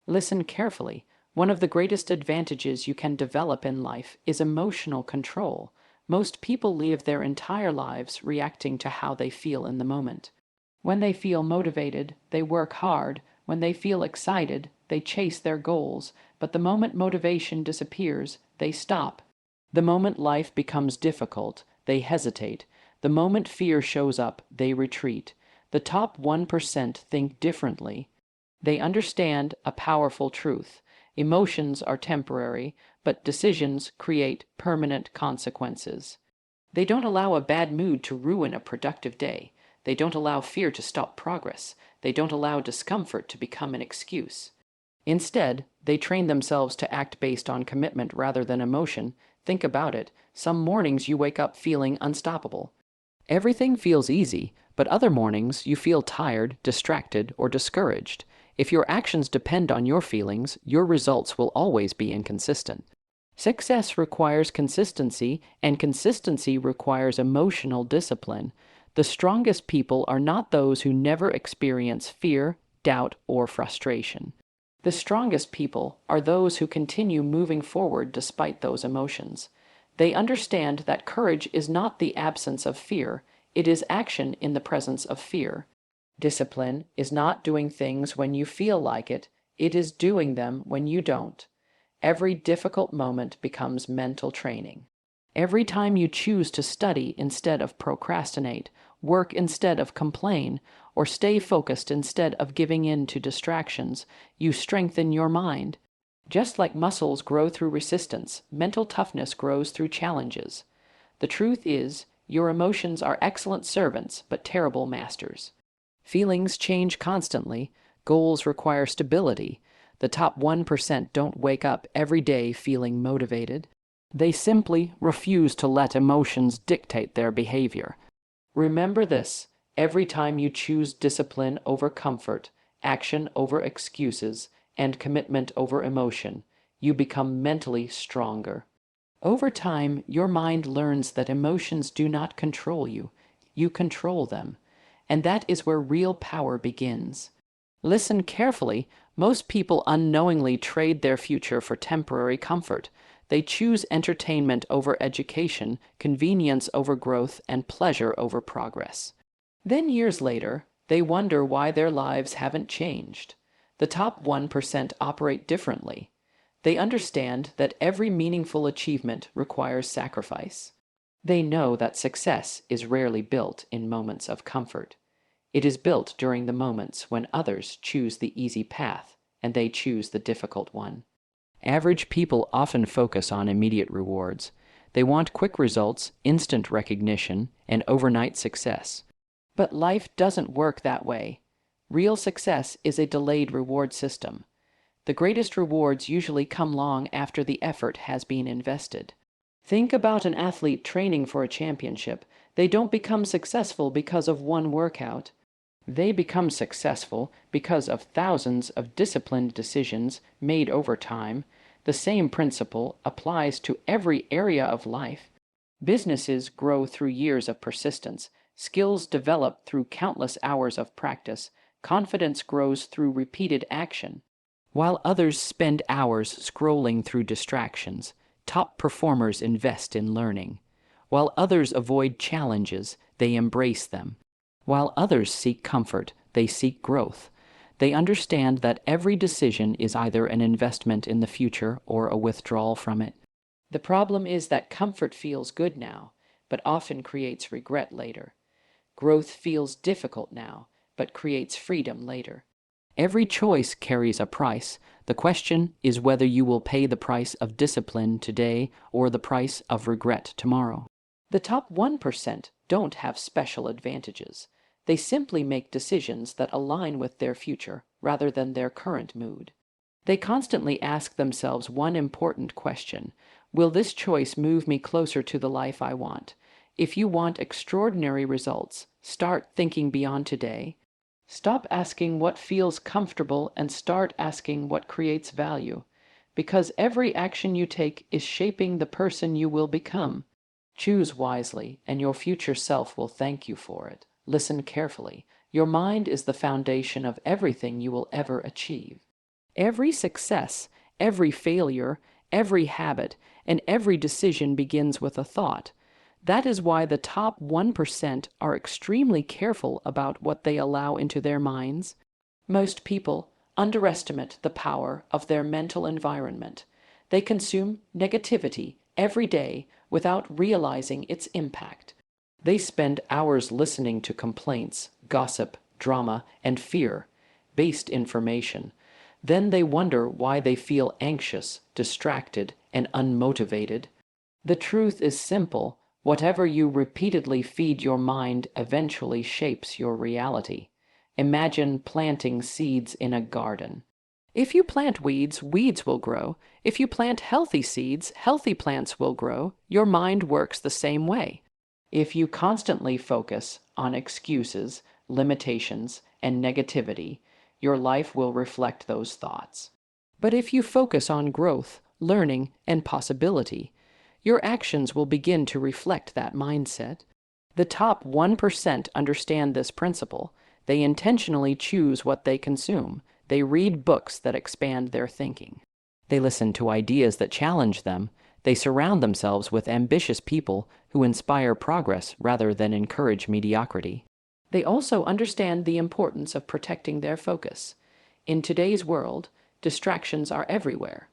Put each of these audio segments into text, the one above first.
Listen carefully. One of the greatest advantages you can develop in life is emotional control. Most people live their entire lives reacting to how they feel in the moment. When they feel motivated, they work hard. When they feel excited, they chase their goals. But the moment motivation disappears, they stop. The moment life becomes difficult, they hesitate. The moment fear shows up, they retreat. The top 1% think differently. They understand a powerful truth. Emotions are temporary, but decisions create permanent consequences. They don't allow a bad mood to ruin a productive day. They don't allow fear to stop progress. They don't allow discomfort to become an excuse. Instead, they train themselves to act based on commitment rather than emotion. Think about it. Some mornings you wake up feeling unstoppable. Everything feels easy, but other mornings you feel tired, distracted, or discouraged. If your actions depend on your feelings, your results will always be inconsistent. Success requires consistency, and consistency requires emotional discipline. The strongest people are not those who never experience fear, doubt, or frustration. The strongest people are those who continue moving forward despite those emotions. They understand that courage is not the absence of fear, it is action in the presence of fear. Discipline is not doing things when you feel like it is doing them when you don't. Every difficult moment becomes mental training. Every time you choose to study instead of procrastinate, work instead of complain, or stay focused instead of giving in to distractions, you strengthen your mind. Just like muscles grow through resistance, mental toughness grows through challenges. The truth is, your emotions are excellent servants but terrible masters. Feelings change constantly. Goals require stability. The top 1% don't wake up every day feeling motivated. They simply refuse to let emotions dictate their behavior. Remember this: every time you choose discipline over comfort, action over excuses, and commitment over emotion, you become mentally stronger. Over time, your mind learns that emotions do not control you. You control them. And that is where real power begins. Listen carefully. Most people unknowingly trade their future for temporary comfort. They choose entertainment over education, convenience over growth, and pleasure over progress. Then years later, they wonder why their lives haven't changed. The top 1% operate differently. They understand that every meaningful achievement requires sacrifice. They know that success is rarely built in moments of comfort. It is built during the moments when others choose the easy path and they choose the difficult one. Average people often focus on immediate rewards. They want quick results, instant recognition, and overnight success. But life doesn't work that way. Real success is a delayed reward system. The greatest rewards usually come long after the effort has been invested. Think about an athlete training for a championship. They don't become successful because of one workout. They become successful because of thousands of disciplined decisions made over time. The same principle applies to every area of life. Businesses grow through years of persistence. Skills develop through countless hours of practice. Confidence grows through repeated action. While others spend hours scrolling through distractions, top performers invest in learning. While others avoid challenges, they embrace them. While others seek comfort, they seek growth. They understand that every decision is either an investment in the future or a withdrawal from it. The problem is that comfort feels good now, but often creates regret later. Growth feels difficult now, but creates freedom later. Every choice carries a price. The question is whether you will pay the price of discipline today or the price of regret tomorrow. The top 1% don't have special advantages. They simply make decisions that align with their future rather than their current mood. They constantly ask themselves one important question: will this choice move me closer to the life I want? If you want extraordinary results, start thinking beyond today. Stop asking what feels comfortable and start asking what creates value, because every action you take is shaping the person you will become. Choose wisely, and your future self will thank you for it. Listen carefully. Your mind is the foundation of everything you will ever achieve. Every success, every failure, every habit, and every decision begins with a thought. That is why the top 1% are extremely careful about what they allow into their minds. Most people underestimate the power of their mental environment. They consume negativity every day without realizing its impact. They spend hours listening to complaints, gossip, drama, and fear-based information. Then they wonder why they feel anxious, distracted, and unmotivated. The truth is simple. Whatever you repeatedly feed your mind eventually shapes your reality. Imagine planting seeds in a garden. If you plant weeds, weeds will grow. If you plant healthy seeds, healthy plants will grow. Your mind works the same way. If you constantly focus on excuses, limitations, and negativity, your life will reflect those thoughts. But if you focus on growth, learning, and possibility, your actions will begin to reflect that mindset. The top 1% understand this principle. They intentionally choose what they consume. They read books that expand their thinking. They listen to ideas that challenge them. They surround themselves with ambitious people who inspire progress rather than encourage mediocrity. They also understand the importance of protecting their focus. In today's world, distractions are everywhere.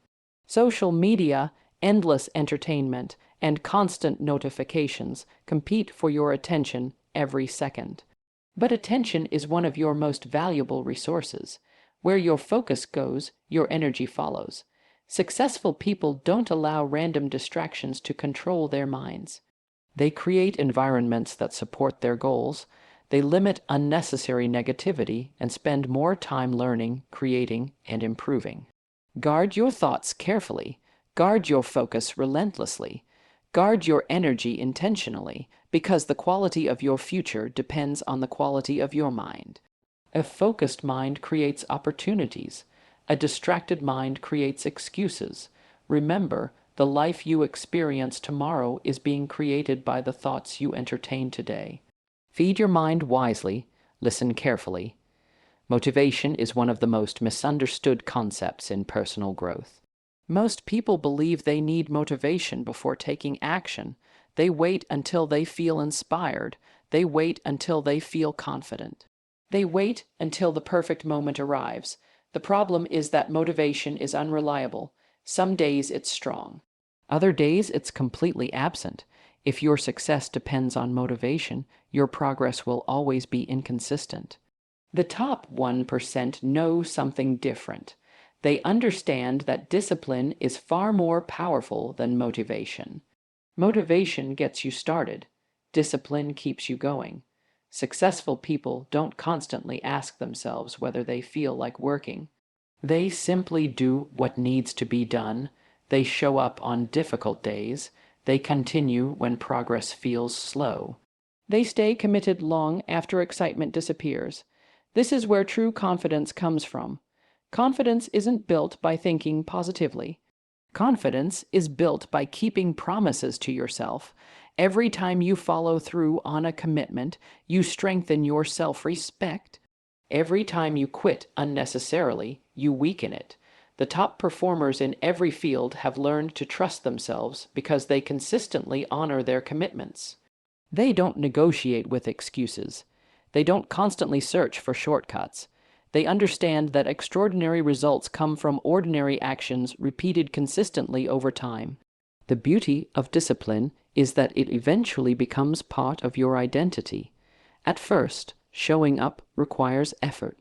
Social media, endless entertainment, and constant notifications compete for your attention every second. But attention is one of your most valuable resources. Where your focus goes, your energy follows. Successful people don't allow random distractions to control their minds. They create environments that support their goals. They limit unnecessary negativity and spend more time learning, creating, and improving. Guard your thoughts carefully. Guard your focus relentlessly. Guard your energy intentionally, because the quality of your future depends on the quality of your mind. A focused mind creates opportunities. A distracted mind creates excuses. Remember, the life you experience tomorrow is being created by the thoughts you entertain today. Feed your mind wisely. Listen carefully. Motivation is one of the most misunderstood concepts in personal growth. Most people believe they need motivation before taking action. They wait until they feel inspired. They wait until they feel confident. They wait until the perfect moment arrives. The problem is that motivation is unreliable. Some days it's strong. Other days it's completely absent. If your success depends on motivation, your progress will always be inconsistent. The top 1% know something different. They understand that discipline is far more powerful than motivation. Motivation gets you started. Discipline keeps you going. Successful people don't constantly ask themselves whether they feel like working. They simply do what needs to be done. They show up on difficult days. They continue when progress feels slow. They stay committed long after excitement disappears. This is where true confidence comes from. Confidence isn't built by thinking positively. Confidence is built by keeping promises to yourself. Every time you follow through on a commitment, you strengthen your self-respect. Every time you quit unnecessarily, you weaken it. The top performers in every field have learned to trust themselves because they consistently honor their commitments. They don't negotiate with excuses. They don't constantly search for shortcuts. They understand that extraordinary results come from ordinary actions repeated consistently over time. The beauty of discipline is that it eventually becomes part of your identity. At first, showing up requires effort.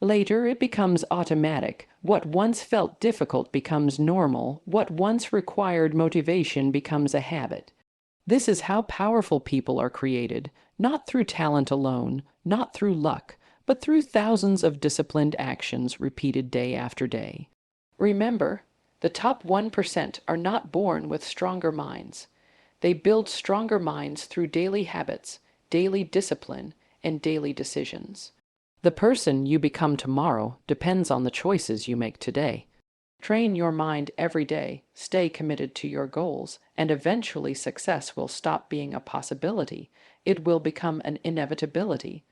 Later, it becomes automatic. What once felt difficult becomes normal. What once required motivation becomes a habit. This is how powerful people are created, not through talent alone, not through luck, but through thousands of disciplined actions repeated day after day. Remember, the top 1% are not born with stronger minds. They build stronger minds through daily habits, daily discipline, and daily decisions. The person you become tomorrow depends on the choices you make today. Train your mind every day, stay committed to your goals, and eventually success will stop being a possibility. It will become an inevitability.